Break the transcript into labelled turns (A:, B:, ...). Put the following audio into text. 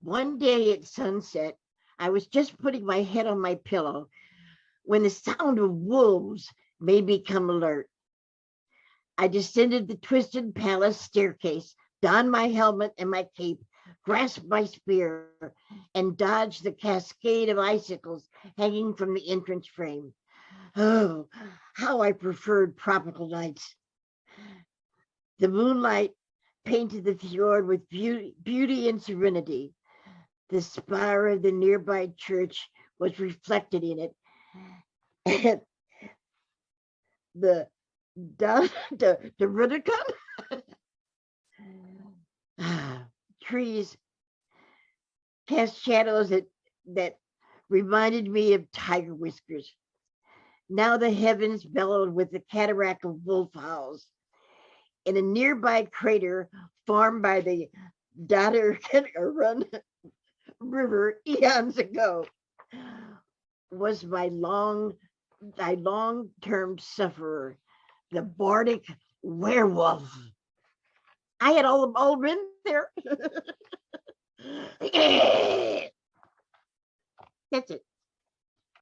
A: One day at sunset, I was just putting my head on my pillow when the sound of wolves made me come alert. I descended the twisted palace staircase, donned my helmet and my cape, grasped my spear, and dodged the cascade of icicles hanging from the entrance frame. Oh, how I preferred tropical nights. The moonlight painted the fjord with beauty and serenity. The spire of the nearby church was reflected in it. And the the Rubicon trees cast shadows that reminded me of tiger whiskers. Now the heavens bellowed with the cataract of wolf howls. In a nearby crater formed by the Run River eons ago was my long-term sufferer, the Bardic werewolf. I had all written there. That's it.